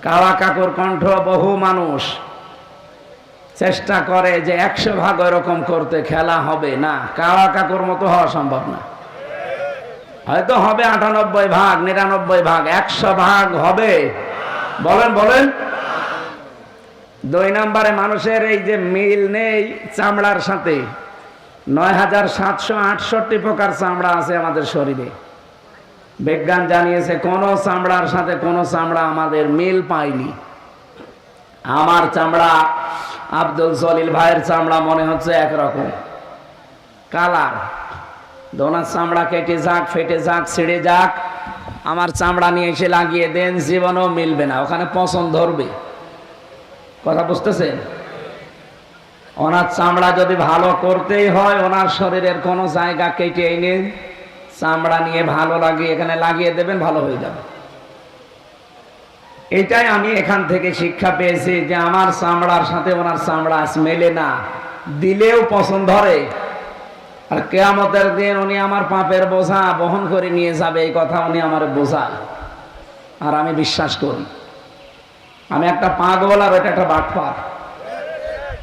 কাওয়া কাকুর কণ্ঠ বহু মানুষ চেষ্টা করে যে 100 ভাগ এরকম করতে, খেলা হবে না, কাওয়া কাকুর মতো হওয়া সম্ভব না। হয়তো হবে 98 ভাগ, 99 ভাগ, 100 ভাগ হবে? বলেন বলেন। 2 নম্বরে মানুষের এই যে মিল নেই চামড়ার সাথে। 9768 প্রকার চামড়া আছে আমাদের শরীরে। বিজ্ঞান জানিয়েছে কোন চামড়ার সাথে কোন চামড়া আমাদের মিল পায়নি। আমার চামড়া আব্দুল জলিল ভাইয়ের চামড়া মনে হচ্ছে একরকম কালার। দোনার চামড়া কেটে যাক, ফেটে যাক, ছিঁড়ে যাক, আমার চামড়া নিয়ে এসে লাগিয়ে দেন, জীবনও মিলবে না, ওখানে পছন্দ ধরবে। কথা বুঝতেছেন? ওনার চামড়া যদি ভালো করতেই হয়, ওনার শরীরের কোনো জায়গা কেটে এনে চামড়া নিয়ে ভালো লাগিয়ে এখানে লাগিয়ে দেবেন, ভালো হয়ে যাবে। এটাই আমি এখান থেকে শিক্ষা পেয়েছি যে আমার চামড়ার সাথে ওনার চামড়া মেলে না, দিলেও পছন্দ ধরে। আর কিয়ামতের দিন উনি আমার পাপের বোঝা বহন করে নিয়ে যাবে, এই কথা উনি আমার বোঝায়, আর আমি বিশ্বাস করি। আমি একটা পাগল আর ওটা একটা বাটপার,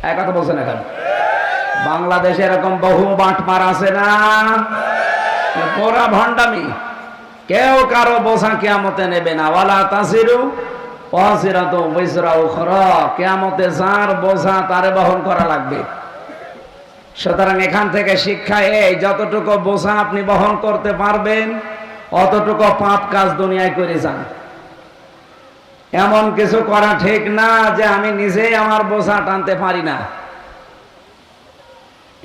এক কথা বলছেন এখন। বাংলাদেশে এরকম বহু বাটপার আছে না? পুরা ভণ্ডামি। কেউ কারো বোঝা কিয়ামতে নেবে না। ওয়ালা তাসিরু ওয়াসিরাতু বিজরা উখরা, কিয়ামতে যার বোঝা তারে বহন করা লাগবে। সুতরাং এখান থেকে শিক্ষা এই, যতটুকু বোঝা আপনি বহন করতে পারবেন অতটুকু পাপ কাজ দুনিয়ায় করে যান। এমন কিছু করা ঠিক না যে আমি নিজেই আমার বোঝা টানতে পারি না।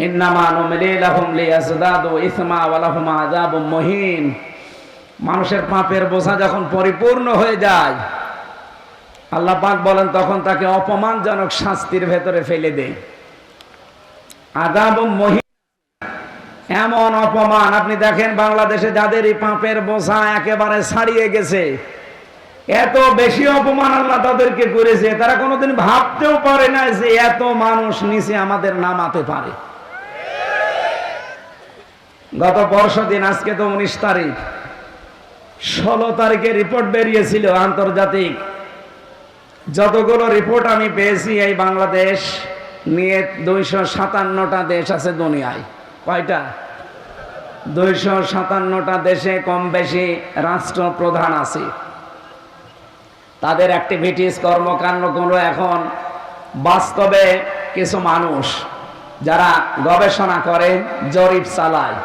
ইন্নামা নুমলি লাহুম লিয়াজদাদু ইসমা ওয়া লাহুম আযাবুম মুহিন। মানুষের পাপের বোঝা যখন পরিপূর্ণ হয়ে যায়, আল্লাহ পাক বলেন তখন তাকে অপমানজনক শাস্তির ভেতরে ফেলে দেয়। আযাবুম মুহিন, এমন অপমান। আপনি দেখেন বাংলাদেশে যাদের এই পাপের বোঝা একেবারে ছাড়িয়ে গেছে, এত বেশি অপমান আল্লাহ তাদেরকে করেছে, তারা কোনোদিন ভাবতেও পারে না যে এত মানুষ নিচে আমাদের নামাতে পারে। গত পরশুদিন, আজকে তো 19 তারিখ, 16 তারিখে রিপোর্ট বেরিয়েছিল আন্তর্জাতিক। যতগুলো রিপোর্ট আমি পেয়েছি, এই বাংলাদেশ নিয়ে 257টা দেশ আছে দুনিয়ায়। কয়টা? 257টা দেশে কম বেশি রাষ্ট্রপ্রধান আছে। তাদের অ্যাক্টিভিটিস, কর্মকাণ্ডগুলো এখন বাস্তবে কিছু মানুষ যারা গবেষণা করে, জরিপ চালায়,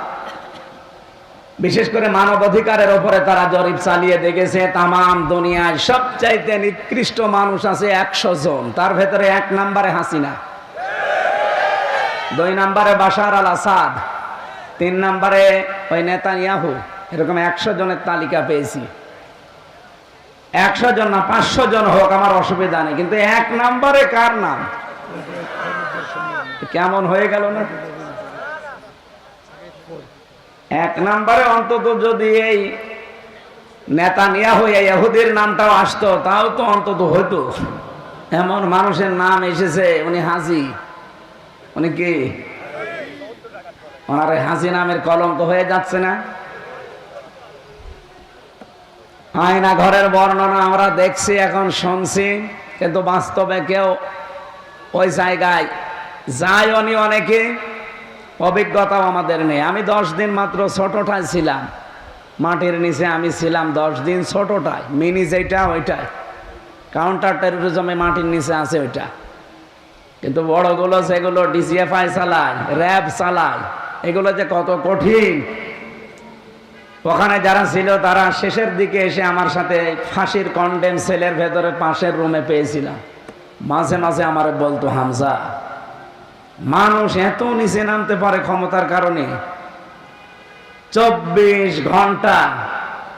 বিশেষ করে মানবাধিকারের উপরে তারা জরিপ চালিয়ে দেখেছে তামাম দুনিয়ায় সবচাইতে নিকৃষ্ট মানুষ আছে 100 জন। তার ভেতরে 1 নম্বরে হাসিনা, 2 নম্বরে বাশার আল আসাদ, 3 নম্বরে ওই নেতানিয়াহু। এরকম 100 জনের তালিকা পেয়েছি। 100 জন না, 500 জন হোক, আমার অসুবিধা নেই, কিন্তু 1 নম্বরে কার নাম? কেমন হয়ে গেল না? 1 নম্বরে অন্তত যদি এই নেতানিয়াহু, এই ইহুদির নামটাও আসতো, তাও তো অন্তত হইতো। এমন মানুষের নাম এসেছে, উনি হাজি। উনি কি? ওনার হাজি নামের কলঙ্ক হয়ে যাচ্ছে না? আয়না ঘরের বর্ণনা আমরা দেখছি, এখন শুনছি, কিন্তু বাস্তবে কেউ ওই জায়গায় যায়নি। অনেকে, অভিজ্ঞতাও আমাদের নেই। আমি 10 দিন মাত্র ছোটটায় ছিলাম, মাটির নিচে আমি ছিলাম 10 দিন ছোটটায়। মিনি যেটা ওইটাই, কাউন্টার টেরোরিজমে মাটির নিচে আছে ওইটা। কিন্তু বড়গুলো যেগুলো ডিজিএফআই চালায়, র্যাব চালায়, এগুলো যে কত কঠিন। ওখানে যারা ছিল তারা শেষের দিকে এসে আমার সাথে ফাঁসির কন্ডেম সেলের ভেতরে পাশের রুমে পেয়েছিলাম। মাঝে মাঝে আমার বলতো, হামজা, মানুষ এত নিচে নামতে পারে ক্ষমতার কারণে। 24 ঘন্টা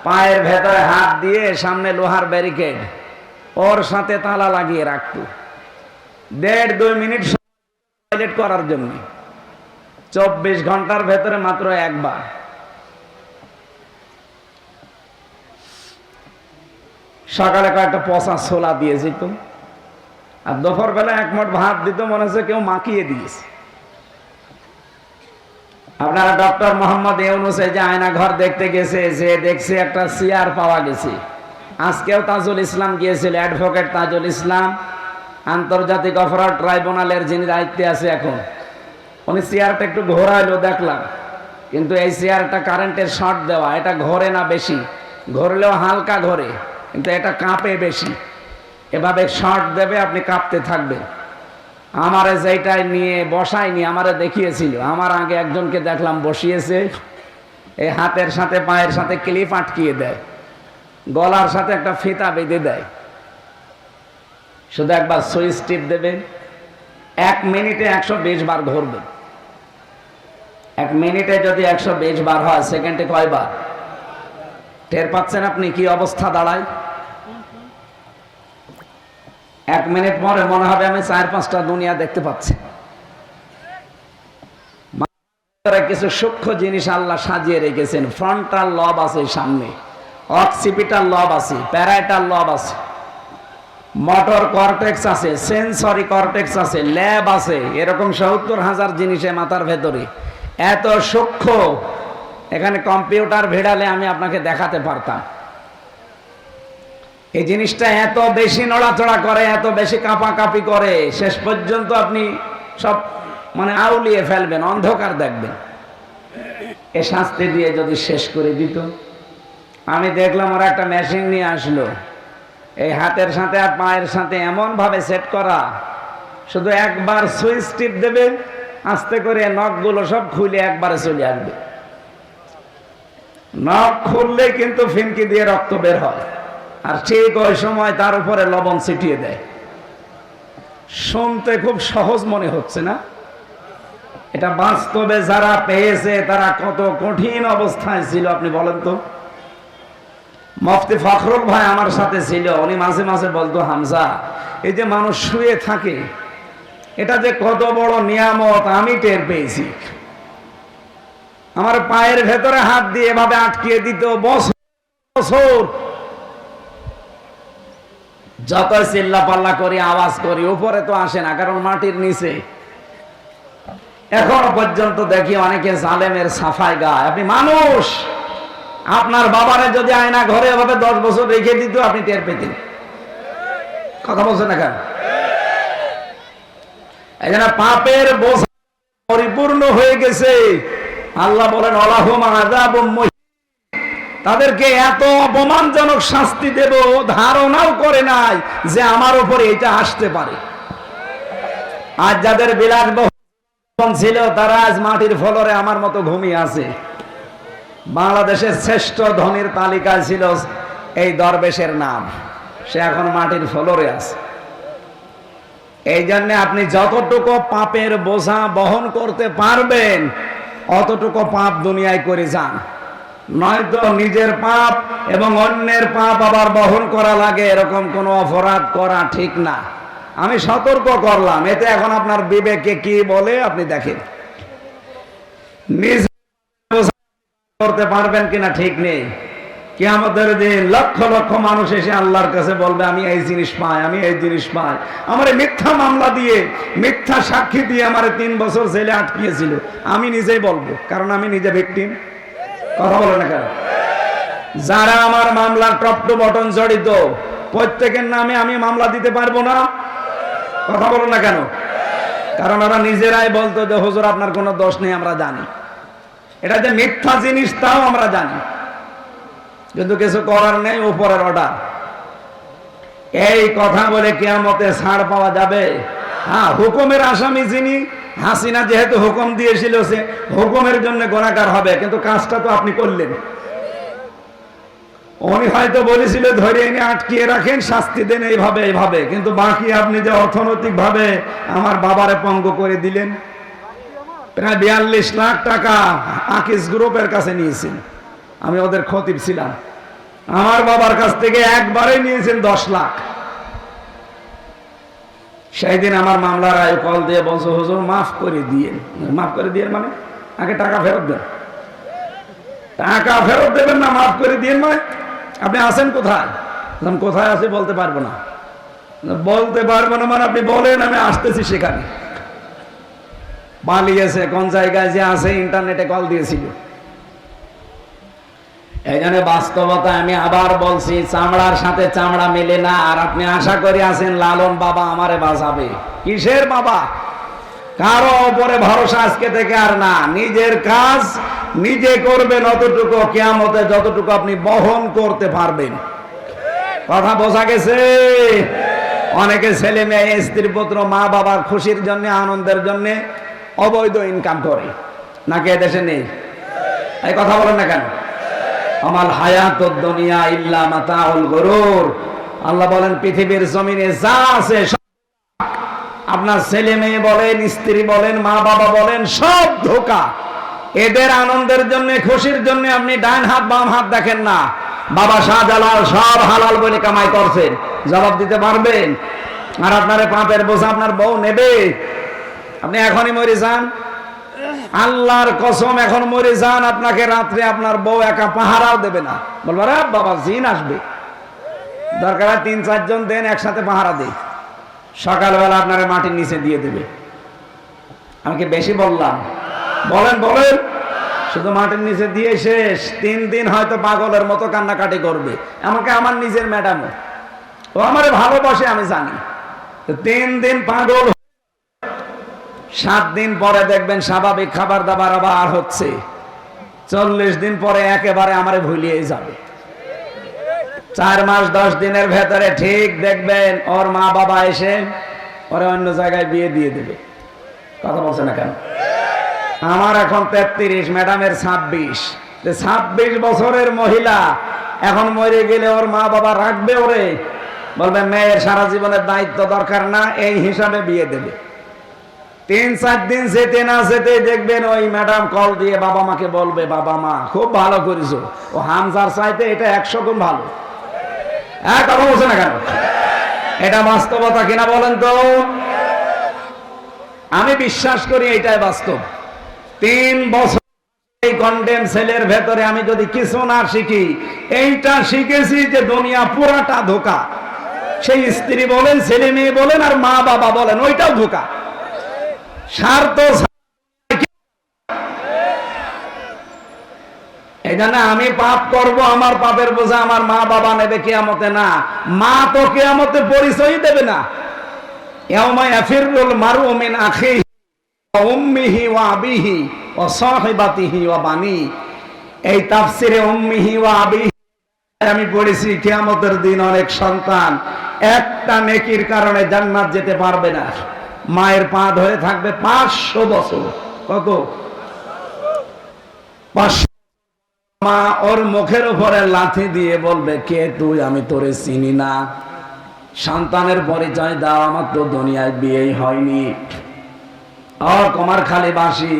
পায়ের ভেতরে হাত দিয়ে সামনে লোহার ব্যারিকেড, ওর সাথে তালা লাগিয়ে রাখতো। 1.5-2 মিনিট টয়লেট করার জন্য 24 ঘন্টার ভেতরে মাত্র একবার। সকালে কয়েকটা পচা ছোলা দিয়ে যেত, আর দুপুর বেলা 1 মুঠ ভাত দিত, মনে হচ্ছে কেউ মাখিয়ে দিয়েছে। আপনারা ডক্টর মোহাম্মদ ইউনূস যে আয়না ঘর দেখতে গেছে, যে দেখছে একটা চেয়ার পাওয়া গেছে, আজকেও তাজুল ইসলাম গিয়েছিল, অ্যাডভোকেট তাজুল ইসলাম, আন্তর্জাতিক অপরাধ ট্রাইব্যুনালের যিনি দায়িত্বে আছে এখন। উনি চেয়ারটা একটু ঘোরাইলো দেখলাম, কিন্তু এই চেয়ারটা কারেন্টের শর্ট দেওয়া, এটা ঘোরে না বেশি, ঘুরলেও হালকা ঘোরে, কিন্তু এটা কাঁপে বেশি। এভাবে শর্ট দেবে, আপনি কাঁপতে থাকবেন। আমারে যেটাই নিয়ে বসায়নি, আমারে দেখিয়েছিল। আমার আগে একজনকে দেখলাম বসিয়েছে, এই হাতের সাথে পায়ের সাথে ক্লিপ আটকিয়ে দেয়, গলার সাথে একটা ফিতা বেঁধে দেয়। শুধু একবার সুইচ টিপ দেবেন, 1 মিনিটে 120 বার ঘুরবে। 1 মিনিটে যদি 120 বার হয়, সেকেন্ডে কয়বার? টের পাচ্ছেন আপনি কি অবস্থা দাঁড়ায়? 1 মিনিট পরে মনে হবে আমি 4-5টা দুনিয়া দেখতে পাচ্ছি। কিছু সূক্ষ্ম জিনিস আল্লাহ সাজিয়ে রেখেছেন। ফ্রন্টাল লব আছে সামনে, অক্সিপিটাল লব আছে, প্যারাইটাল লব আছে, মোটর কর্টেক্স আছে, সেন্সরি কর্টেক্স আছে, ল্যাব আছে, এরকম 70,000 জিনিসে মাথার ভেতরে। এত সূক্ষ্ম, এখানে কম্পিউটার ভিড়ালে আমি আপনাকে দেখাতে পারতাম। এই জিনিসটা এত বেশি নড়াচড়া করে, এত বেশি কাঁপাকাঁপি করে, শেষ পর্যন্ত আপনি সব আউলিয়ে ফেলবেন, অন্ধকার দেখবেন। এ শাস্তি দিয়ে যদি শেষ করে দিত। আমি দেখলাম ওরা একটা মেশিন নিয়ে আসলো, এই হাতের সাথে আর পায়ের সাথে এমন ভাবে সেট করা, শুধু একবার সুইচ টিপ দেবে, আস্তে করে নখগুলো সব খুলে একবারে চলে আসবে। নখ খুললেই কিন্তু ফিনকি দিয়ে রক্ত বের হয়, আর ঠিক ওই সময় তার উপরে লবণ ছিটিয়ে দেয়। শুনতে খুব সহজ মনে হচ্ছে না? এটা বাস্তবে যারা পেয়েছে তারা কত কঠিন অবস্থায় ছিল আপনি বলেন তো। মুফতি ফখরুল ভাই আমার সাথে ছিল, উনি মাঝে মাঝে বলতো, হামজা, এই যে মানুষ শুয়ে থাকে, এটা যে কত বড় নিয়ামত আমি টের পেয়েছি। আমার পায়ের ভেতরে হাত দিয়ে এভাবে আটকিয়ে দিত বছর। যত চিল্লা পাল্লা করি, আওয়াজ করি, উপরে তো আসে না, কারণ মাটির নিচে। এখনো পর্যন্ত দেখি অনেকে জালেমের সাফাই গায়। আপনি মানুষ, আপনার বাবারে যদি আয়না ঘরে এভাবে 10 বছর রেখে দিত, আপনি টের পেতেন। কথা বলছেন না কেন? এই জন্য পাপের বোঝা পরিপূর্ণ হয়ে গেছে। আল্লাহ বলেন, আলাহুম আযাবুম মুহিন, তাদেরকে এত অপমানজনক শাস্তি দেব, ধারণাও করে নাই যে আমার উপরে এটা আসতে পারে। আজ যাদের বিলাসবহুল ছিল, তারা আজ মাটির ফ্লোরে আমার মতো ঘুমিয়ে আছে। বাংলাদেশের শ্রেষ্ঠ ধনীর তালিকায় ছিল এই দরবেশের নাম, সে এখন মাটির ফ্লোরে আছে। এই জন্য আপনি যতটুকু পাপের বোঝা বহন করতে পারবেন, অতটুকু পাপ দুনিয়ায় করে যান। নয়তো নিজের পাপ এবং অন্যের পাপ আবার বহন করা লাগে, এরকম কোনো অপরাধ করা ঠিক না। আমি সতর্ক করলাম, এতে এখন আপনার বিবেকে কি বলে আপনি দেখেন। নিজে করতে পারবেন কিনা ঠিক নেই। কিয়ামতের দিন লক্ষ লক্ষ মানুষ এসে আল্লাহর কাছে বলবে, আমি এই জিনিস পাই, আমি এই জিনিস পাই। আমার মিথ্যা মামলা দিয়ে, মিথ্যা সাক্ষী দিয়ে আমার 3 বছর জেলে আটকিয়েছিল। আমি নিজেই বলবো, কারণ আমি নিজে ভিকটিম। কথা বলে না কেন? যারা আমার মামলার টপ টু বটন জড়িত, প্রত্যেকের নামে আমি মামলা দিতে পারবো না। কথা বলো না কেন? কারণ ওরা নিজেরাই বলতো যে হুজুর আপনার কোনো দোষ নেই, আমরা জানি। এটা যে মিথ্যা জিনিস তাও আমরা জানি, কিন্তু কিছু করার নেই, উপরের অর্ডার। এই কথা বলে কিয়ামতে ছাড় পাওয়া যাবে? হ্যাঁ, হুকুমের আসামি যিনি, হাসিনা যেহেতু হুকুম দিয়েছিল, সে হুকুমের জন্য গুনাহগার হবে, কিন্তু কাজটা তো আপনি করলেন। উনি হয়তো বলেছিল ধরে এনে আটকিয়ে রাখেন, শাস্তি দেন এইভাবে এইভাবে, কিন্তু বাকি আপনি যে অর্থনৈতিক ভাবে আমার বাবারে পঙ্গু করে দিলেন। প্রায় 42 লাখ টাকা আকিস গ্রুপের কাছে নিয়েছেন, আমি ওদের খতিব ছিলাম। আমার বাবার কাছ থেকে একবারে নিয়েছেন 10 লাখ। সেই দিন আমার মামলার আয় কল দিয়ে বলছো, হুজুর মাফ করে দিয়ে। মাফ করে দিয়ে মানে আগে টাকা ফেরত দেন। টাকা ফেরত দেবেন না, মাফ করে দিয়ে নয়। আপনি আছেন কোথায়? কোথায় আছে বলতে পারবো না। বলতে পারবো না মানে আপনি বলেন, আমি আসতেছি সেখানে। পালিয়েছে, কোন জায়গায় যে আছে ইন্টারনেটে কল দিয়েছিল। এই জন্য বাস্তবতা আমি আবার বলছি, চামড়ার সাথে চামড়া মেলে না। আর আপনি আশা করে আছেন লালন বাবা আমারে বাঁচাবে। কিসের বাবা? কারো উপরে ভরসা আজকে থেকে আর না। নিজের কাজ নিজে করবেন, অতটুকু কিয়ামতে যতটুকু আপনি বহন করতে পারবেন। কথা বোঝা গেছে? অনেকে ছেলে মেয়ে, স্ত্রী পুত্র, মা বাবার খুশির জন্য, আনন্দের জন্য অবৈধ ইনকাম করে, নাকি এদেশে নেই? এই কথা বলেন না কেন? আমাল হায়াতুদ দুনিয়া ইল্লা মাতাউল গুরুর। আল্লাহ বলেন পৃথিবীর জমিনে যা আছে, আপনার ছেলে মেয়ে বলেন, স্ত্রী বলেন, মা বাবা বলেন, সব ধোঁকা। এদের আনন্দের জন্য, খুশির জন্য আপনি ডান হাত বাম হাত দেখেন না। বাবা শাহজালাল সব হালাল বলে কামাই করছেন, জবাব দিতে পারবেন? আর আপনার পাপের বোঝা আপনার বউ নেবে? আপনি এখনই মরে যান, আল্লাহর কসম এখন মরে যান, আপনাকে রাত্রে আপনার বউ একা পাহারাও দেবে না। বলবো রে বাবা জিন আসবে, দরকার হয় ৩-৪ জন দেন, একসাথে পাহারা দেয়। সকালবেলা আপনার মাটির নিচে দিয়ে দেবে। আমি কি বেশি বললাম? বলেন বলেন। শুধু মাটির নিচে দিয়ে শেষ। ৩ দিন হয়তো পাগলের মতো কান্নাকাটি করবে। আমাকে আমার নিজের ম্যাডাম, ও আমারে ভালোবাসে আমি জানি। ৩ দিন পাগল, 7 দিন পরে দেখবেন স্বাভাবিক খাবার দাবার আবার হচ্ছে। 40 দিন পরে একেবারে আমারে ভুলিয়ে যাবে। 4 মাস 10 দিনের ভেতরে ঠিক দেখবেন ওর মা বাবা এসে ওরে অন্য জায়গায় বিয়ে দিয়ে দেবে। কথা বলছে না কেন? আমার এখন 33, ম্যাডামের 26। 26 বছরের মহিলা এখন মরে গেলে ওর মা বাবা রাখবে ওরে? বলবে মেয়ের সারা জীবনের দায়িত্ব দরকার না, এই হিসাবে বিয়ে দেবে। 3-4 দিন যেতে না যেতে দেখবেন ওই ম্যাডাম কল দিয়ে বাবা মাকে বলবে, বাবা মা খুব ভালো করেছো, ও হামজার চাইতে এটা 100 গুণ ভালো। কথা বলছে না কেন? এটা বাস্তবতা কিনা বলেন তো? আমি বিশ্বাস করি এটাই বাস্তব। 3 বছর এই কন্ডেম সেলের ভেতরে আমি যদি কিছু না শিখি, এইটা শিখেছি যে দুনিয়া পুরাটা ধোঁকা। সেই স্ত্রী বলেন, ছেলে মেয়ে বলেন, আর মা বাবা বলেন, ওইটাও ধোঁকা। স্বার্থ। এই জন্য আমি পাপ করব, আমার পাপের বোঝা আমার মা বাবা নেবে কিয়ামতে না। মা তো কিয়ামতে পরিচয় দেবে না। ইয়াউমা ইয়াফিরুল মারউ মিন আখিহি ওয়া উম্মিহি ওয়া আবিহি ওয়া সাহিবাতিহি ওয়া বানি। এই তাফসিরে উম্মিহি ওয়া আবিহি আমি পড়েছি কিয়ামতের দিন অনেক সন্তান একটা নেকির কারণে জান্নাত যেতে পারবে না। মায়ের পা ধরে থাকবে 500 বছর। কত? 500। মা ওর মুখের উপরে লাথি দিয়ে বলবে, কে তুই? আমি তোরে চিনি না। সন্তানের পরিচয় দাও, আমার তো দুনিয়ায় বিয়েই হয়নি। কুমারখালী বাসী,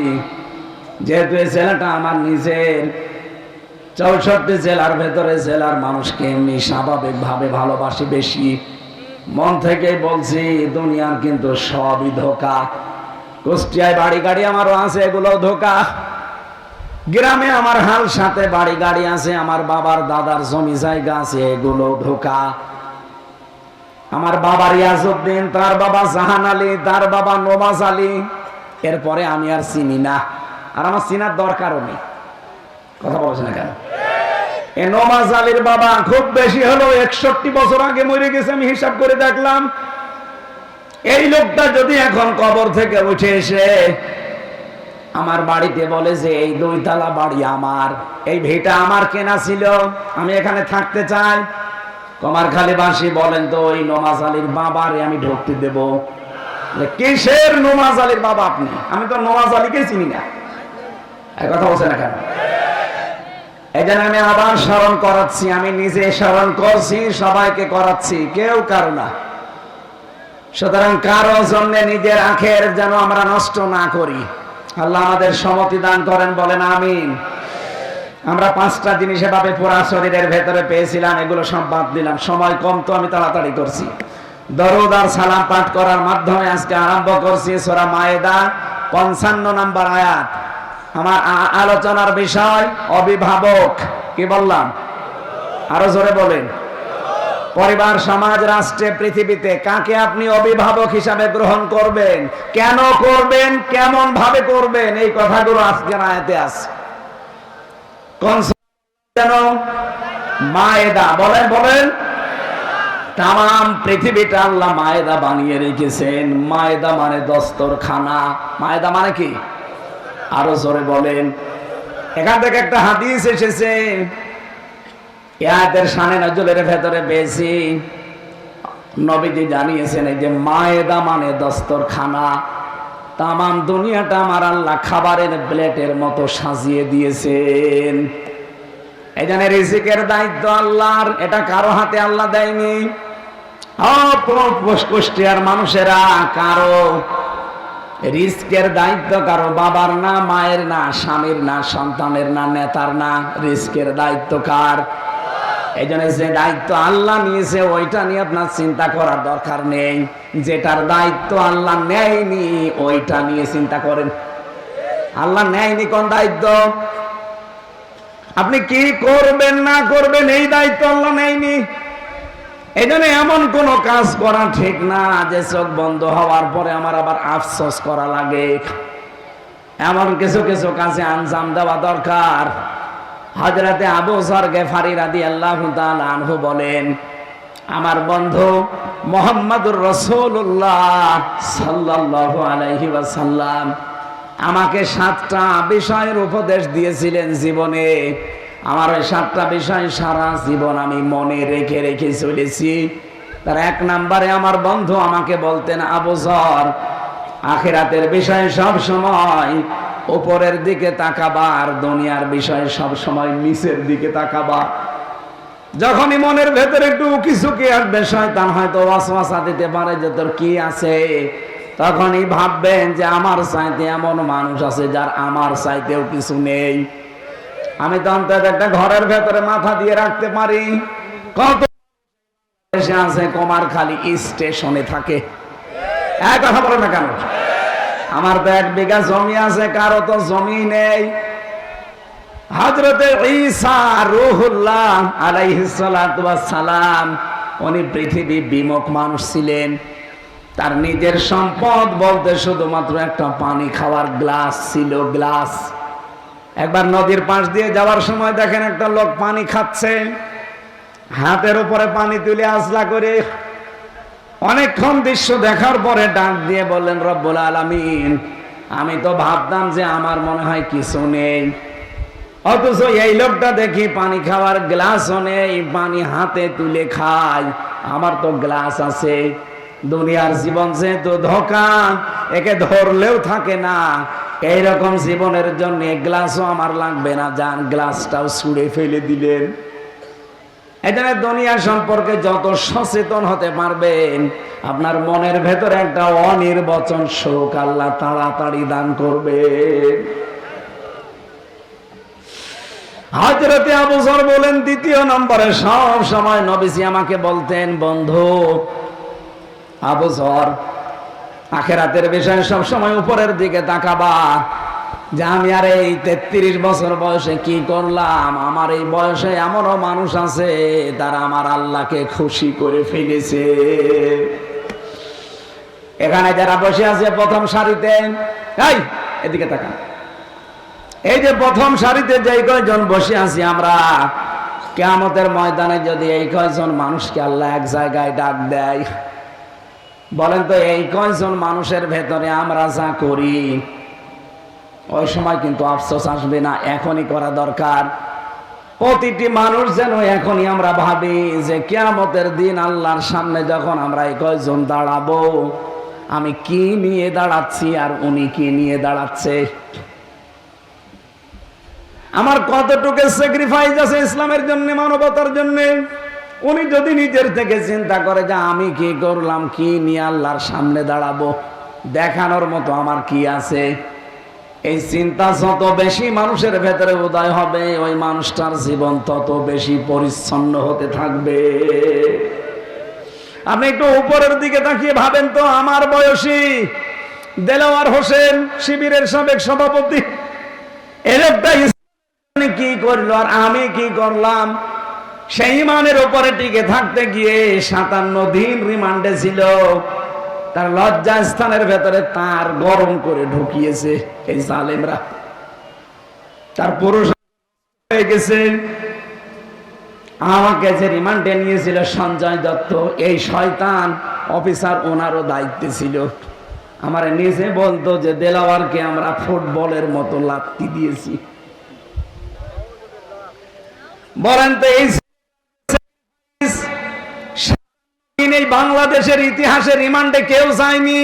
যেহেতু এই ছেলেটা আমার নিজের, 64 জেলার ভেতরে জেলার মানুষকে এমনি স্বাভাবিক ভাবে ভালোবাসি বেশি। মন থেকে বলছি, দুনিয়ার কিন্তু সবই ধোঁকা। কুষ্টিয়ায় বাড়ি গাড়ি আমারও আছে, এগুলো ধোঁকা। গ্রামে আমার হাল সাথে বাড়ি গাড়ি আছে, আমার বাবার দাদার জমি জায়গা আছে, এগুলো ধোঁকা। আমার বাবা রিয়াজউদ্দিন, তার বাবা জাহান আলী, তার বাবা নওয়াজ আলী, এরপরে আমি আর চিনি না, আর আমার চিনার দরকারও নেই। কথা বলছে না কেন? এই নওয়াজ আলীর বাবা খুব বেশি হলো 61 বছর আগে মরে গেছে, আমি হিসাব করে দেখলাম। এই লোকটা যদি এখন কবর থেকে উঠে এসে আমার বাড়িতে বলে যে এই 2 তলা বাড়ি আমার, এই ভিটা আমার কেনা ছিল, আমি এখানে থাকতে চাই, কুমারখালী বাসী বলেন তো ওই নওয়াজ আলীর বাবারে আমি ঢুকতে দেব? কিসের নওয়াজ আলীর বাবা আপনি? আমি তো নওয়াজ আলীকে চিনি না। এই কথা বলছে না কেন? এই জন্য আমি আবার স্মরণ করাচ্ছি, আমি নিজে স্মরণ করছি, সবাইকে করাচ্ছি, কেউ কারো না। সুতরাং কারো জন্য নিজের আখের যেন আমরা নষ্ট না করি। আল্লাহ আমাদের সম্মতি দান করেন, বলেন আমিন। আমরা 5টা জিনিস এভাবে পুরা শরীরের ভেতরে পেয়েছিলাম, এগুলো সব বাদ দিলাম, সময় কম তো আমি তাড়াতাড়ি করছি। দরুদ আর সালাম পাঠ করার মাধ্যমে আজকে আরম্ভ করছি সূরা মায়েদা 55 নম্বর আয়াত। আমার আলোচনার বিষয় অভিভাবক। কি বললাম? আরো জোরে বলেন। পরিবার, সমাজ, রাষ্ট্রে, পৃথিবীতে কাকে আপনি অভিভাবক হিসাবে গ্রহণ করবেন, কেন করবেন, কেমন ভাবে করবেন, এই কথাগুলো আজকের আয়াতে আছে। যেন মায়েদা, বলেন বলেন। তাম পৃথিবীটা আল্লাহ মায়েদা বানিয়ে রেখেছেন। মায়েদা মানে দস্তরখানা। মায়েদা মানে কি? আরো জোরে বলেন। এখান থেকে একটা হাদিস এসেছে, ইয়াদের শানে নজলের ভেতরে বেশি নবীজি জানিয়েছেন এই যে মায়েদা মানে দস্তরখানা। তাম দুনিয়াটা আমার আল্লাহ খাবারের প্লেটের মতো সাজিয়ে দিয়েছেন। এই জন্য রিজিকের দায়িত্ব আল্লাহর, এটা কারো হাতে আল্লাহ দেয়নি। কুষ্টিয়ার মানুষেরা কারো রিস্কের দায়িত্ব কারো বাবার না, মায়ের না, স্বামীর না, সন্তানের না, নেতার না। রিস্কের দায়িত্ব কার? এই জন্য যে দায়িত্ব আল্লাহ নিয়েছে ওইটা নিয়ে আপনার চিন্তা করার দরকার নেই। যেটার দায়িত্ব আল্লাহ নেয়নি ওইটা নিয়ে চিন্তা করেন। আল্লাহ নেয়নি কোন দায়িত্ব? আপনি কি করবেন না করবেন এই দায়িত্ব আল্লাহ নেয়নি। এই জন্য এমন কোন কাজ করা ঠিক না যে চোখ বন্ধ হওয়ার পরে আমার আবার আফসোস করা লাগে। এমন কিছু কিছু কাজে আঞ্জাম দেওয়া দরকার। হযরতে আবু যর গিফারী রাদিয়াল্লাহু তাআলা আনহু বলেন, আমার বন্ধু মুহাম্মদুর রাসূলুল্লাহ সাল্লাল্লাহু আলাইহি ওয়াসাল্লাম আমাকে 7টা বিষয়ের উপদেশ দিয়েছিলেন জীবনে। আমার ওই 7টা বিষয় সারা জীবন আমি মনে রেখে রেখে চলেছি। তার 1 নম্বরে আমার বন্ধু আমাকে বলতেন, আবু যর আখিরাতের বিষয়ে সব সময় উপরের দিকে তাকাবা, আর দুনিয়ার বিষয়ে সব সময় নিচের দিকে তাকাবা। যখনই মনের ভেতরে একটু উকিঝুঁকি আসবে, শয়তান হয়তো ওয়াসওয়াসা দিতে পারে যে তোর কি আছে, তখনই ভাববেন যে আমার চাইতে এমন মানুষ আছে যার আমার চাইতেও কিছু নেই। আমি তো অন্তত একটা ঘরের ভেতরে মাথা দিয়ে রাখতে পারি। কত দেশে আছে কুমারখালী স্টেশনে থাকে, এক কথা বলে না কেন? আমার তো 1 বিঘা জমি আছে, কারো তো জমি নেই। হযরতে ঈসা রূহুল্লাহ আলাইহিস সালাতু ওয়াস সালাম উনি পৃথিবী বিমুখ মানুষ ছিলেন। তার নিজের সম্পদ বলতে শুধুমাত্র একটা পানি খাওয়ার গ্লাস ছিল, গ্লাস। একবার নদীর পাশ দিয়ে যাওয়ার সময় দেখেন একটা লোক পানি খাচ্ছে, হাতের উপরে পানি তুলে আজলা করে। অনেকক্ষণ দৃশ্য দেখার পরে ডাক দিয়ে বললেন, রব্বুল আলামিন, আমি তো ভাবতাম যে আমার মনে হয় কিছু নেই, অথচ এই লোকটা দেখি পানি খাওয়ার গ্লাসও নেই, পানি হাতে তুলে খায়, আমার তো গ্লাস আছে। দুনিয়ার জীবন যেহেতু ধোঁকা, একে ধরলেও থাকে না, এইরকম জীবনের জন্য গ্লাসও আমার লাগবে না, যান গ্লাসটাও ছুঁড়ে ফেলে দিলেন। এখানে দুনিয়া সম্পর্কে যত সচেতন হতে পারবেন, আপনার মনের ভেতরে একটা অনির্বচন শোক আল্লাহ তাড়াতাড়ি দান করবে। হযরতে আবু যর বলেন, 2 নম্বরে সব সময় নবীজি আমাকে বলতেন, বন্ধু আবু যর আখিরাতের বিষয়ে সব সময় উপরের দিকে তাকাবা। যে আমি আর এই 33 বছর বয়সে কি করলাম, আমার এই বয়সে এমনও মানুষ আছে তারা আমার আল্লাহকে খুশি করে ফেলেছে। এখানে যারা বসে আছে প্রথম সারিতে, এই এদিকে তাকান, এই যে প্রথম সারিতে যে কয়জন বসে আছি আমরা, কিয়ামতের ময়দানে যদি এই কয়জন মানুষকে আল্লাহ এক জায়গায় ডাক দেয়, বলেন তো এই কয়জন মানুষের ভেতরে আমরা যা করি ওই সময় কিন্তু আফসোস আসবে না? এখনই করা দরকার। প্রতিটি মানুষ যেন এখনই আমরা ভাবি যে কিয়ামতের দিন আল্লাহর সামনে যখন আমরা এই কয়জন দাঁড়াবো, আমি কি নিয়ে দাঁড়াচ্ছি আর উনি কি নিয়ে দাঁড়াচ্ছে, আমার কতটুকু স্যাক্রিফাইস আছে ইসলামের জন্য, মানবতার জন্য। উনি যদি নিজের থেকে চিন্তা করে যে আমি কি করলাম, কি নিয়ে আল্লাহর সামনে দাঁড়াবো, দেখানোর মতো আমার কি আছে, এই চিন্তা যত বেশি মানুষের ভেতরে উদয় হবে, ওই মানুষটার জীবন তত বেশি পরিচ্ছন্ন হতে থাকবে। আপনি একটু উপরের দিকে তাকিয়ে ভাবেন তো, আমার বয়সী দেলাওয়ার হোসেন শিবিরের সাবেক সভাপতি, এরকটা কি করলো আর আমি কি করলাম? সেই ইমানের উপরে টিকে থাকতে গিয়ে 57 দিন রিমান্ডে ছিল। তার লজ্জা স্থানের ভেতরে তার গরম করে ঢুকিয়েছে এই জালেমরা। তার পুরুষ হয়ে গেছে, আমাকে যে রিমান্ডে নিয়েছিল সঞ্জয় দত্ত, এই শয়তান অফিসার ওনারও দায়িত্বে ছিল। আমার নিজে বলতো যে দেলাওয়ারকে আমরা ফুটবলের মতো লাত্তি দিয়েছি। বলেন তো এই বাংলাদেশের ইতিহাসে রিমান্ডে কেউ যায়নি,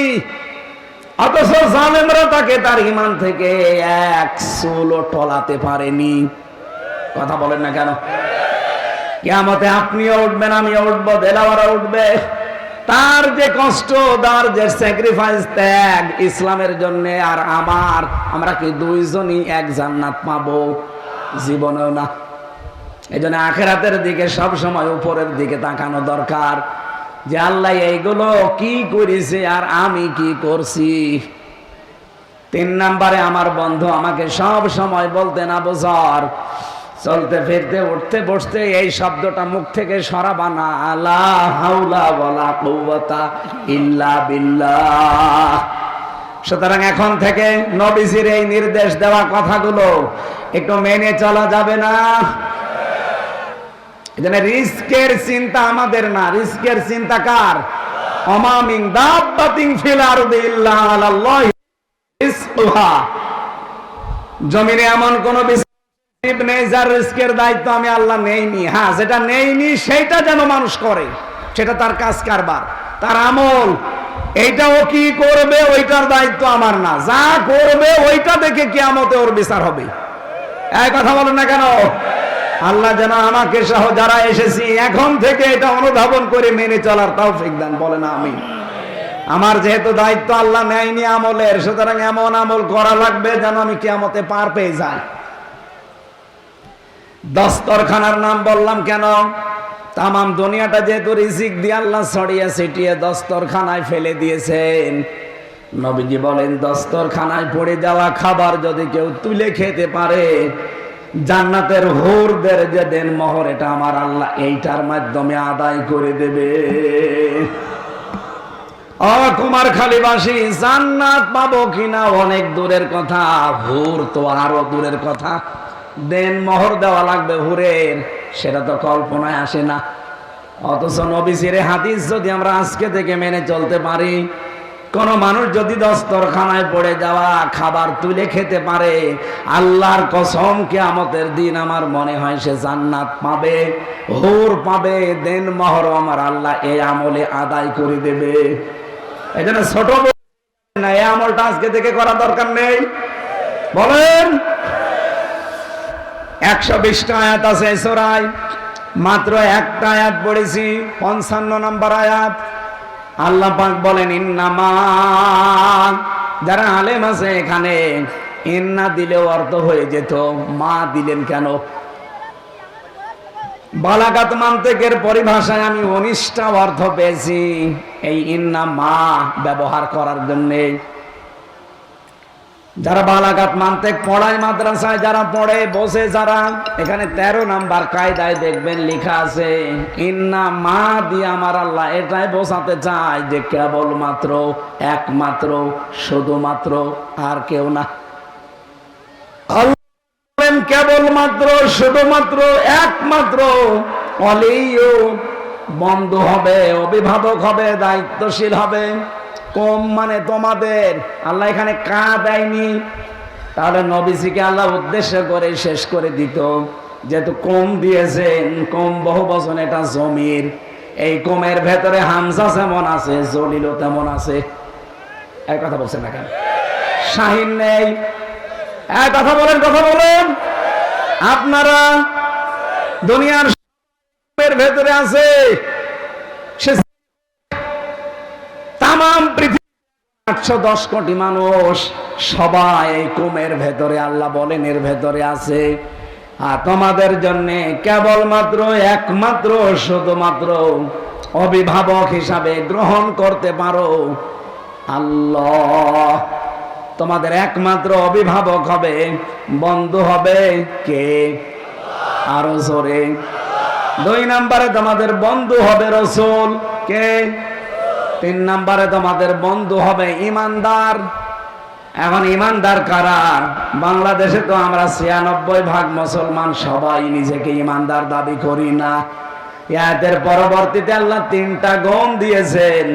অথচ জালেমরা তাকে তার ইমান থেকে এক চুলও টলাতে পারেনি। কথা বলেন না কেন? কিয়ামতে আপনিও উঠবেন, আমিও উঠবো, দেলাওয়ারা উঠবে। তার যে কষ্ট, তার যে স্যাক্রিফাইস, ত্যাগ ইসলামের জন্য আর আমরা কি দুইজনই এক জান্নাত পাবো? জীবনেও না। এই জন্য আখিরাতের দিকে সব সময় উপরের দিকে তাকানো দরকার, যে আল্লাহ এইগুলো কি করেছে আর আমি কি করছি। 3 নম্বরে আমার বন্ধু আমাকে সব সময় বলতেন, আবু যর, চলতে ফিরতে উঠতে বসতে এই শব্দটা মুখ থেকে সরাবা না, লা হাওলা ওয়ালা কুওয়াতা ইল্লা বিল্লাহ। সুতরাং এখন থেকে নবীজির এই নির্দেশ দেওয়া কথাগুলো একটু মেনে চলা যাবে না। এজন্য রিস্কের চিন্তা আমাদের না, রিস্কের চিন্তা কার? ওমা মিন দাব্বাতিন ফিল আরদি ইল্লা আলাল্লাহি রিজকুহা। জমিনে এমন কোন জীব নেই যার রিস্কের দায়িত্ব আমি আল্লাহ নেইনি। হ্যাঁ, যেটা নেইনি সেইটা যেন মানুষ করে, সেটা তার কাজ কারবার, তার আমল। এইটাও কি করবে ওইটার দায়িত্ব আমার না, যা করবে ওইটা দেখে কিয়ামতে ওর বিচার হবে। এই কথা বলেন না কেন? আল্লাহ যেন আমাকে সহ যারা এসেছি এখন থেকে এটা অনুধাবন করে মেনে চলার তৌফিক দান, বলেন আমিন। আমার যেহেতু দায়িত্ব আল্লাহ নেয়নি আমলের, সুতরাং এমন আমল করা লাগবে যেন আমি কিয়ামতে পার পেয়ে যাই। দস্তরখানার নাম বললাম কেন? তামাম দুনিয়াটা যেহেতু রিজিক দিয়ে আল্লাহ ছড়িয়ে ছিটিয়ে দস্তরখানায় ফেলে দিয়েছেন, নবীজি বলেন দস্তরখানায় পড়ে যাওয়া খাবার যদি কেউ তুলে খেতে পারে, জান্নাতের হুরদের যে দেন মোহর, এটা আমার আল্লাহ এইটার মাধ্যমে আদায় করে দেবে। কুমারখালীবাসী জান্নাত পাবো কিনা অনেক দূরের কথা, হুর তো আরো দূরের কথা। দেন মোহর দেওয়া লাগবে হুরের, সেটা তো কল্পনায় আসে না। অথচ নবীজির হাদিস যদি আমরা আজকে থেকে মেনে চলতে পারি, কোন মানুষ যদি দস্তরখানায় পড়ে যাওয়া খাবার তুলে খেতে পারে, আল্লাহর কসম কিয়ামতের দিন আমার মনে হয় সে জান্নাত পাবে, হুর পাবে, দেন মোহর আমার আল্লাহ এই আমলে আদায় করে দেবে। এই জন্য ছোট না, এই আমলটা আজকে থেকে করা দরকার নেই। বলেন 120টা আয়াত আছে সূরায়, মাত্র একটা আয়াত পড়েছি, 55 নম্বর আয়াত। আল্লাহ পাক বলেন ইন্নামা, যারা আলেম আছে এখানে ইন্না দিলেও অর্থ হয়ে যেত, মা দিলেন কেন? বালাগাত মান্তিকের পরিভাষায় আমি 19টা অর্থ পেয়েছি এই ইন্না মা ব্যবহার করার জন্যে। যারা বালাগাত মান্তিক পড়ায় মাদ্রাসায়, যারা পড়ে বসে, যারা এখানে 13 নাম্বার কায়দায় দেখবেন লেখা আছে ইন্না মা দিয়ে আমার আল্লাহ এটাই বোঝাতে চায় যে কেবলমাত্র, একমাত্র, শুধুমাত্র, আর কেউ না। কেবলমাত্র, শুধুমাত্র, একমাত্র। অলিও বন্ধু হবে, অভিভাবক হবে, দায়িত্বশীল হবে। কম মানে তোমাদের, আল্লাহ এখানে কা দেয়নি। তাহলে নবীজিকে আল্লাহ উদ্দেশ্য করে শেষ করে দিত, যেহেতু কম দিয়েছেন, কম বহু বচন, এটা জমির। এই কমের ভেতরে হামজা যেমন আছে, জলিলও তেমন আছে। এক কথা বলছেন না কেন? শাহিন নেই। এক কথা বলেন, কথা বলেন। আপনারা দুনিয়ার ভেতরে আছে, তামাম পৃথিবী 810 কোটি মানুষ, সবাই এই কুমের ভেতরে, আল্লাহ বলেন এর ভেতরে আছে। আর তোমাদের জন্য কেবলমাত্র, একমাত্র, শুধুমাত্র অভিভাবক হিসাবে গ্রহণ করতে পারো আল্লাহ। তোমাদের একমাত্র অভিভাবক হবে, বন্ধু হবে কে? আরো জোরে। 2 নম্বরে তোমাদের বন্ধু হবে রাসূল, কে? 3 নম্বরে তোমাদের বন্ধু হবে ইমানদার। এখন ইমানদার কারা? বাংলাদেশে তো আমরা ৯৬% মুসলমান, সবাই নিজেকে ইমানদার দাবি করি না। এর পরবর্তীতে আল্লাহ 3টা গুণ দিয়েছেন।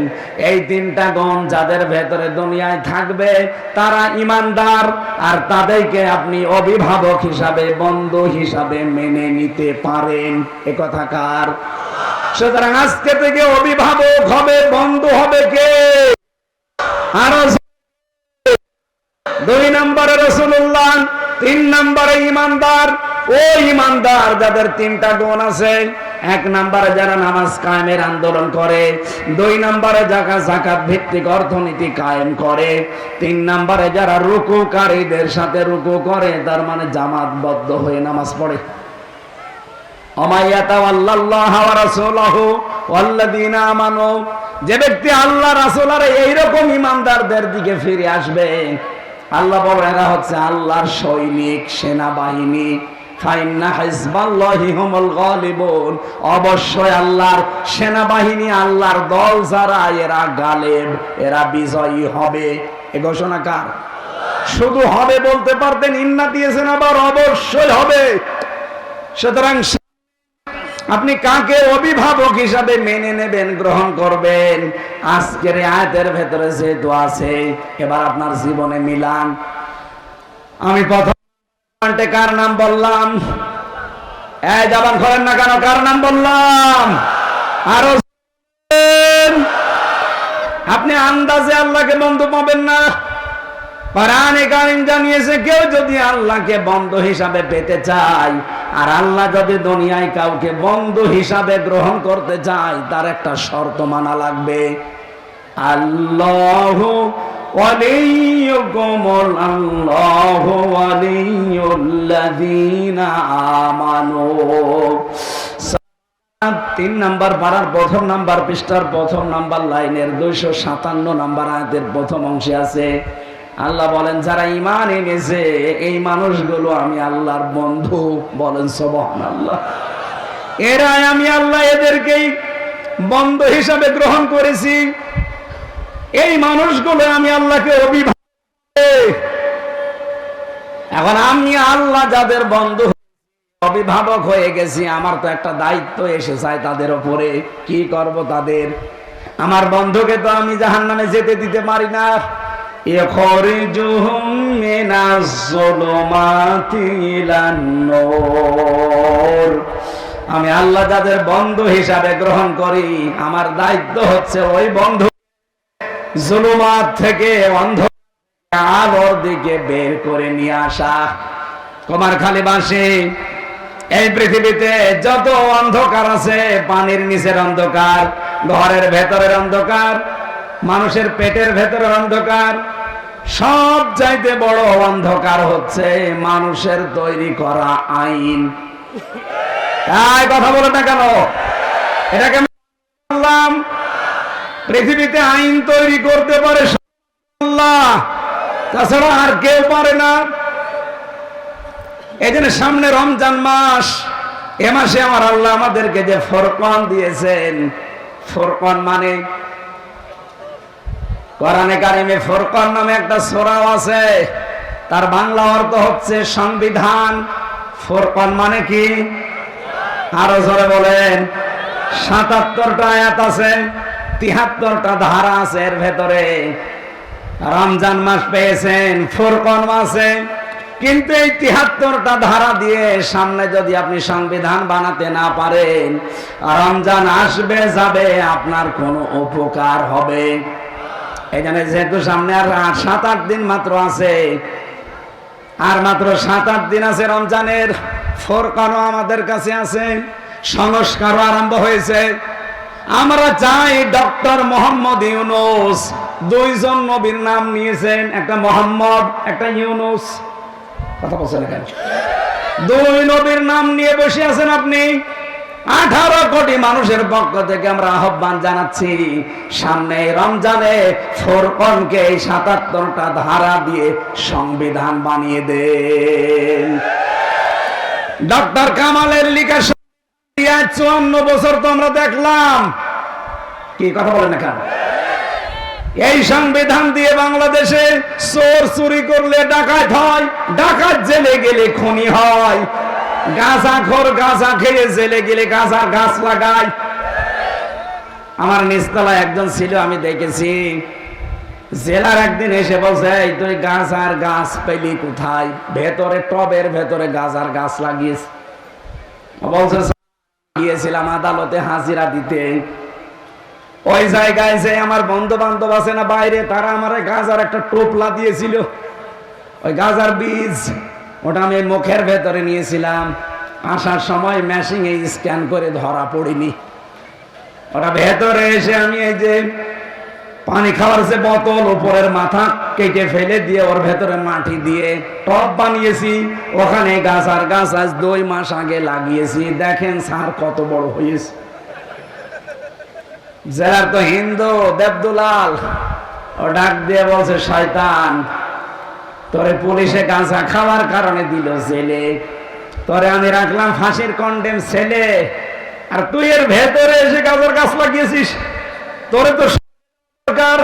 এই 3টা গুণ যাদের ভেতরে দুনিয়ায় থাকবে তারা ইমানদার, আর তাদেরকে আপনি অভিভাবক হিসাবে, বন্ধু হিসাবে মেনে নিতে পারেন। এ কথা কার? সুতরাং আজকে থেকে অভিভাবক হবে, বন্ধু হবে কে? আরো 2 নম্বরে রাসূলুল্লাহ, 3 নম্বরে ইমানদার। ও ইমানদার যাদের 3টা গুণ আছে। 1 নম্বরে যারা নামাজ কায়েমের আন্দোলন করে, 2 নম্বরে যারা যাকাত ভিত্তিক অর্থনীতি কায়েম করে, 3 নম্বরে যারা রুকুকারীদের সাথে রুকু করে, তার মানে জামাতবদ্ধ হয়ে নামাজ পড়ে। যে ব্যক্তি আল্লাহ রাসূল আর এইরকম ইমানদারদের দিকে ফিরে আসবে, আল্লাহ বলেন এরা হচ্ছে আল্লাহর সৈনিক, সেনাবাহিনী। অবশ্যই আল্লাহর সেনাবাহিনী, আল্লাহর দল যারা, এরা গালেব, এরা বিজয়ী হবে। এ ঘোষণা কার? শুধু হবে বলতে পারতেন, ইন্না দিয়েছেন, আবার অবশ্যই হবে। সুতরাং আপনি কাকে অভিভাবক হিসাবে মেনে নেবেন, গ্রহণ করবেন? আজকের আয়াতের ভেতরে যেহেতু আছে, এবার আপনার জীবনে মিলান। আমি প্রথম কার নাম বললাম? এই জবান খোলেন না কেন? কার নাম বললাম? আরো আপনি আন্দাজে আল্লাহকে বন্ধু পাবেন না। কোরআনে কারীম জানিয়েছে কেউ যদি আল্লাহকে বন্ধু হিসাবে পেতে চায়, আর আল্লাহ যদি দুনিয়ায় কাউকে বন্ধু হিসাবে গ্রহণ করতে চায়, তার একটা শর্ত মানা লাগবে। আল্লাহু ওয়ালিয়ুকুম, আল্লাহু ওয়ালিয়ুল্লাযীনা আমানু। 3 নাম্বার পারার 1ম নাম্বার পৃষ্ঠার 1ম নাম্বার লাইনের 257 নাম্বার আয়াতের প্রথম অংশে আছে, আল্লাহ বলেন যারা ঈমান এনেছে এই মানুষগুলো আমি আল্লাহর বন্ধু। বলেন সুবহানাল্লাহ। এরাই আমি আল্লাহ এদেরকেই বন্ধু হিসাবে গ্রহণ করেছি। এই মানুষগুলো আমি আল্লাহকে অভিভাবক। এখন আমি আল্লাহ যাদের বন্ধু, অভিভাবক হয়ে গেছি, আমার তো একটা দায়িত্ব এসে যায় তাদের উপরে। কি করব তাদের? আমার বন্ধুকে তো আমি জাহান্নামে যেতে দিতে পারি না। ইখরিজুহুম মিনাজ যুলুমাতি ইলান নূর। আমি আল্লাহ যাদের বন্ধু হিসাবে গ্রহণ করি, আমার দায়িত্ব হচ্ছে ওই বন্ধু জুলুমাত থেকে, অন্ধকার আলোর দিকে বের করে নিয়ে আসা। কুমারখালীবাসী, এই পৃথিবীতে যত অন্ধকার আছে, পানির নিচের অন্ধকার, ঘরের ভেতরের অন্ধকার, মানুষের পেটের ভেতরের অন্ধকার, সব চাইতে বড় অন্ধকার হচ্ছে মানুষের তৈরি করা আইন। তাই কথা বলে না কেন? এটাকে বললাম, পৃথিবীতে আইন তৈরি করতে পারে আল্লাহ, তাছাড়া আর কেউ পারে না। এই জন্য সামনে রমজান মাস, এ মাসে আমার আল্লাহ আমাদেরকে যে ফুরকান দিয়েছেন, ফুরকান মানে কোরআনে কারিমে ফুরকান নামে একটা সূরা আছে, তার বাংলা অর্থ হচ্ছে সংবিধান। ফুরকান মানে কি? আরো জোরে বলেন। ৭৭টা আয়াত আছে, ৭৩টা ধারা আছে এর ভেতরে। রমজান মাস পেয়েছেন, ফুরকান মাসে, কিন্তু এই ৭৩টা ধারা দিয়ে সামনে যদি আপনি সংবিধান বানাতে না পারেন, রমজান আসবে যাবে, আপনার কোনো উপকার হবে? এই জন্য যেহেতু সামনে আর ৭-৮ দিন মাত্র আছে, আর মাত্র ৭-৮ দিন আছে রমজানের, ফুরকানও আমাদের কাছে আছে, সংস্কারও আরম্ভ হয়েছে। আমরা চাই ডক্টর মোহাম্মদ ইউনূস, 2 জন নবীর নাম নিয়েছেন, একটা মোহাম্মদ, একটা ইউনূস। কথা বলছেন কেন? 2 নবীর নাম নিয়ে বসে আছেন আপনি। 18 কোটি মানুষের পক্ষ থেকে আমরা আহ্বান জানাচ্ছি, সামনে রমজানে ফুরকানকে এই ৭৭টা ধারা দিয়ে সংবিধান বানিয়ে দেন। ডক্টর কামালের লিখা 54 বছর তো আমরা দেখলাম। কি কথা বলেন না কেন? এই সংবিধান দিয়ে বাংলাদেশে চোর চুরি করলে ডাকাত হয়, ডাকাত জেলে গেলে খুনি হয়, গাঁজাখোর গাঁজা খেয়ে জেলে গেলে গাঁজার গাছ লাগায়। আমার নিচতলায় একজন ছিল, আমি দেখেছি, জেলার একদিন এসে বলছে, এই তুই গাঁজার গাছ পেলি কোথায়? ভেতরে টবের ভেতরে গাঁজার গাছ লাগিয়েছে। বলছে গিয়েছিলাম আদালতে হাজিরা দিতে, ওই জায়গায় যে আমার বন্ধু বান্ধব আছে না বাইরে, তারা আমার গাঁজার একটা টোপলা দিয়েছিল, ওই গাঁজার বীজ, ওটা আমি মুখের ভেতরে নিয়েছিলাম। আসার সময় মেশিনে স্ক্যান করে ধরা পড়িনি। ওটা ভেতরে এসে আমি এই যে পানি খাওয়ার যে বোতল, উপরের মাথা কেটে ফেলে দিয়ে ওর ভেতরে মাটি দিয়ে টব বানিয়েছি, ওখানে গাছার গাছ আজ 2 মাস আগে লাগিয়েছি। দেখেন স্যার কত বড় হয়েছে। জেলার তো হিন্দু দেবদুলাল, ও ডাক দিয়ে বলছে, শয়তান, তোরে পুলিশে গাঁজা খাওয়ার কারণে দিল জেলে, তোরে আমি রাখলাম ফাঁসির কন্ডেম ছেলে, আর তুই এর ভেতরে এসে গাঁজার গাছ লাগিয়েছিস। তোরে তো সরকার,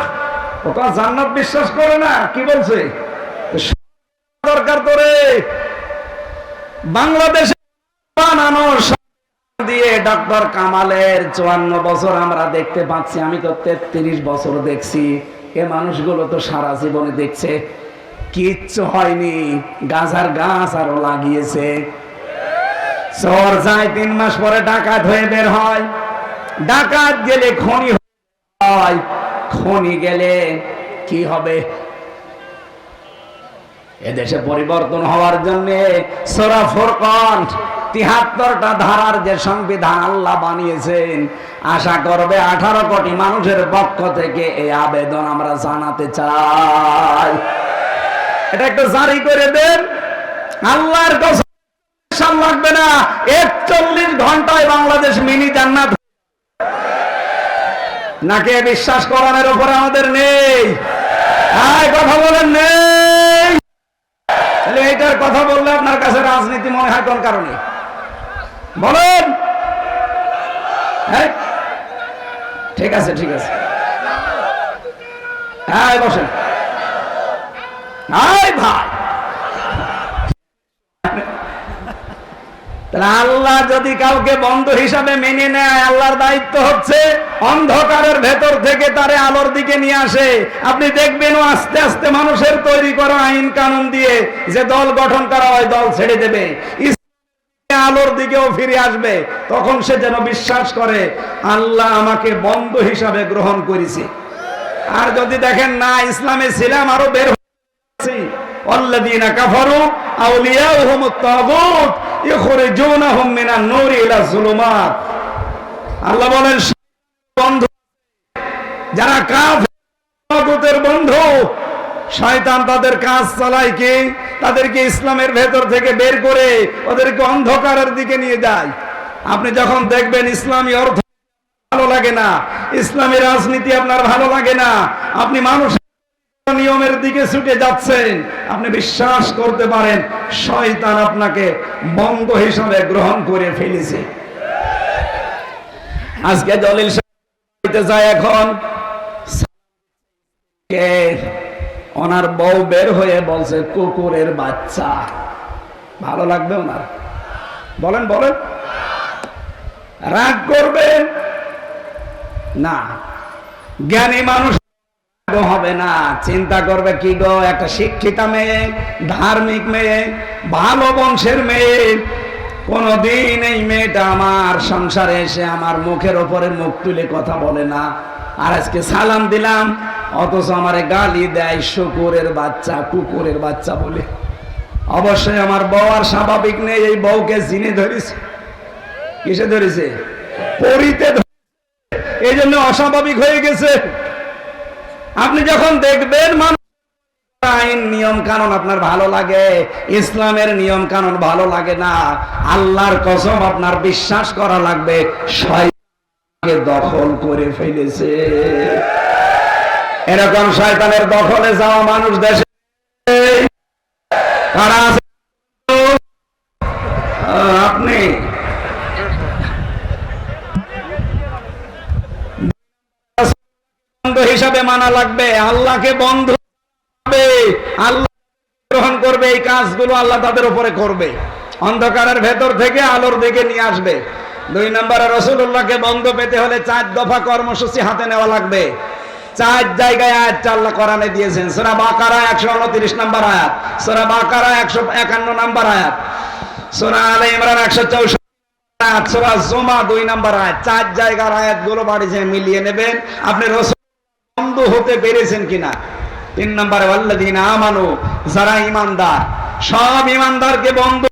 ওটা জান্নাত বিশ্বাস করে না, কি বলছে দরকার তোরে বাংলাদেশে বানানো দিয়ে। ডক্টর কামালের 54 বছর আমরা দেখতে পাচ্ছি, আমি তো 33 বছর দেখছি। এ মানুষগুলো তো সারা জীবনে দেখছে, কিচ্ছু হয়নি, গাঁজার গাছ আরো লাগিয়েছে। চোর যায় 3 মাস পরে ডাকাত হয়ে বের হয়, ডাকাত গেলে খনি হয়, খনি গেলে কি হবে? এদেশে পরিবর্তন হওয়ার জন্য সূরা ফুরকান 73টা ধারার যে সংবিধান আল্লাহ বানিয়েছেন, আশা করবে 18 কোটি মানুষের পক্ষ থেকে এই আবেদন আমরা জানাতে চাই, এটা একটু জারি করে দেন। আল্লাহর কসম লাগবে না, 41 ঘন্টায় বাংলাদেশ মিনি জান্নাত। নাকে বিশ্বাস করানোর উপরে আমাদের নেই, কথা বলেন নেই। তাহলে এইটার কথা বললে আপনার কাছে রাজনীতি মনে হয় কোন কারণে বলেন? ঠিক আছে, ঠিক আছে, হ্যাঁ বসেন। ভাই আল্লাহ যদি কাউকে বন্ধু হিসাবে মেনে নেয়, আল্লাহর দায়িত্ব হচ্ছে অন্ধকারের ভেতর থেকে তারে আলোর দিকে নিয়ে আসে। আপনি দেখবেন আস্তে আস্তে মানুষের তৈরি করা আইন কানুন দিয়ে যে দল গঠন করা হয়, দল ছেড়ে দেবে, আলোর দিকেও ফিরে আসবে। তখন সে যেন বিশ্বাস করে আল্লাহ আমাকে বন্ধু হিসাবে গ্রহণ করেছে। আর যদি দেখেন না, ইসলামে ছিলাম আরো বের হয়েছি, আল্লাযীনা কাফারু আউলিয়াউহুমুত তাগুত ইখরিজুনাহুম মিনান নূরি ইলা যুলুমাত। আল্লাহ বলেন বন্ধু যারা কাফের, তাগুতের বন্ধু, শয়তান তাদের কাজ চালায় কি? তাদেরকে ইসলামের ভেতর থেকে বের করে ওদেরকে অন্ধকারের দিকে নিয়ে যায়। আপনি যখন দেখবেন ইসলামী অর্থ ভালো লাগে না, ইসলামী রাজনীতি আপনার ভালো লাগে না, আপনি মানুষ নিয়মের দিকে ছুটে যাচ্ছেন, আপনি বিশ্বাস করতে পারেন শয়তান আপনাকে বন্ধু হিসাবে গ্রহণ করে ফেলেছে। আজকে দলিল যায়, এখন ওনার বউ বের হয়ে বলছে কুকুরের বাচ্চা। ভালো লাগবে ওনার? বলেন বলেন, রাগ করবেন না? জ্ঞানী মানুষ হবে না, চিন্তা করবে কি গো, একটা শিক্ষিতা মেয়ে, ধার্মিক মেয়ে, ভালো বংশের মেয়ে, কোনদিন এই মেয়েটা আমার সংসারে এসে আমার মুখের ওপরে মুখ তুলে কথা বলে না, আর আজকে সালাম দিলাম, অথচ আমারে গালি দেয় শুকুরের বাচ্চা, কুকুরের বাচ্চা বলে। অবশ্যই আমার বউ আর স্বাভাবিক নেই, এই বউকে জিনে ধরেছে। কিসে ধরেছে? পরিতে ধরেছে, এই জন্য অস্বাভাবিক হয়ে গেছে। আপনি যখন দেখবেন মানুষ আইন নিয়ম কানুন আপনার ভালো লাগে, ইসলামের নিয়ম কানুন ভালো লাগে না, আল্লাহর কসম আপনার বিশ্বাস করা লাগবে শয়তানকে দখল করে ফেলেছে। এরকম শয়তানের দখলে যাওয়া মানুষ দেশে কারা আছে? আপনি হিসাবে মানা জানা লাগবে আল্লাহকে বন্ধু হবে, আল্লাহ গ্রহণ করবে, এই কাজগুলো আল্লাহ তাদের উপরে করবে, অন্ধকারের ভেতর থেকে আলোর দিকে নিয়ে আসবে। 2 নম্বরে রাসূলুল্লাহকে বন্ধ পেতে হলে 4 দফা কর্মসূচি হাতে নেওয়া লাগবে। 4 জায়গায় আয়াতটা আল্লাহ কোরআনে দিয়েছেন। সূরা বাকারা 129 নম্বর আয়াত, সূরা বাকারা 151 নম্বর আয়াত, সূরা আলে ইমরান 164 আয়াত, সূরা জুমা 2 নম্বর আয়াত। 4 জায়গার আয়াতগুলো বাড়ি যেয়ে মিলিয়ে নেবেন আপনি রাসূল বন্ধু হতে পেরেছেন কিনা। 3 নম্বরে ওয়াল্লাযিনা আমানু, যারা ঈমানদার, সব ঈমানদারকে বন্ধু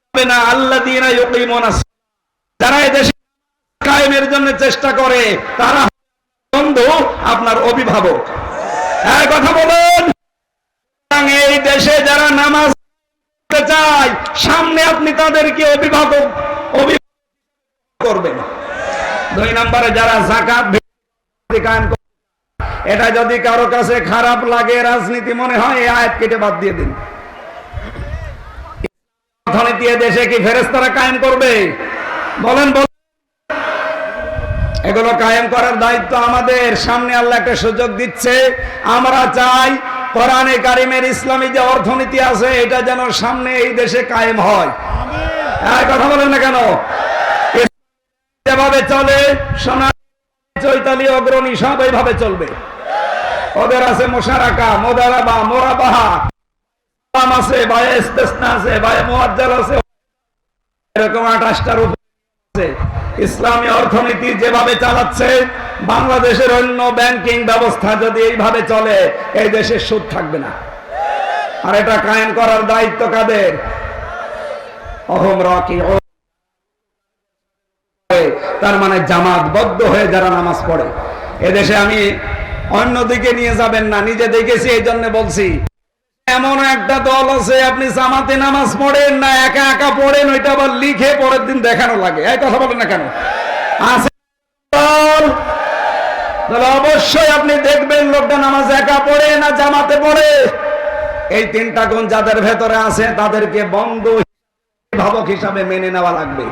হবে না। আল্লাযিনা ইউকিমুনাস, যারা এই দেশে কায়েমের জন্য চেষ্টা করে তারা বন্ধু আপনার অভিভাবক। এই কথা বলেন, এই দেশে যারা নামাজ পড়তে চায় সামনে আপনি তাদেরকে অভিভাবক করবেন। 2 নম্বরে যারা যাকাত কায়েম করে, এটা যদি কারো কাছে খারাপ লাগে, রাজনীতি মনে হয়, এই আয়াত কেটে বাদ দিয়ে দিন। অর্থনীতি দেশে কি ফেরেশতারা কায়েম করবে? বলেন বলেন। এগুলো কায়েম করার দায়িত্ব আমাদের। সামনে আল্লাহ একটা সুযোগ দিচ্ছে, আমরা চাই কোরআনে কারিমের ইসলামী যে অর্থনীতি আছে এটা যেন সামনে এই দেশে কায়েম হয়। এই কথা বলেন না কেন? যেভাবে চলে সোনা চৈতালি অগ্রণী সব এইভাবে চলবে। ওদের আছে মুশারাকা, মুদারাবা, মুরাবাহা আছে, বায়ে ইস্তিসনা আছে, বায়ে মুআজ্জাল আছে, এরকম 28টার উপর আছে। ইসলামী অর্থনীতি যেভাবে চালাচ্ছে, বাংলাদেশের অন্য ব্যাংকিং ব্যবস্থা যদি এইভাবে চলে এই দেশে সুদ থাকবে না। আর এটা কায়েম করার দায়িত্ব কাদের? অহম রাকিউন, তার মানে জামাতবদ্ধ হয়ে যারা নামাজ পড়ে। এদেশে আমি অন্যদিকে নিয়ে যাবেন না, নিজে দেখেছি এই জন্য বলছি। এমন একটা দল আছে, আপনি জামাতে নামাজ পড়েন না, একা একা পড়েন, ওইটা আবার লিখে পরের দিন দেখানো লাগে। এই কথা বলেন না কেন? আছে দল, তাহলে অবশ্যই আপনি দেখবেন লোকটা নামাজ একা পড়ে না জামাতে পড়ে। এই 3টা গুণ যাদের ভেতরে আছে তাদেরকে বন্ধু অভিভাবক হিসাবে মেনে নেওয়া লাগবে।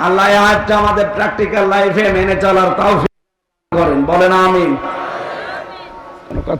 আল্লাহ এই আয়াতটা আমাদের প্র্যাকটিক্যাল লাইফে মেনে চলার তৌফিক করেন। বলেন আমিন। কথা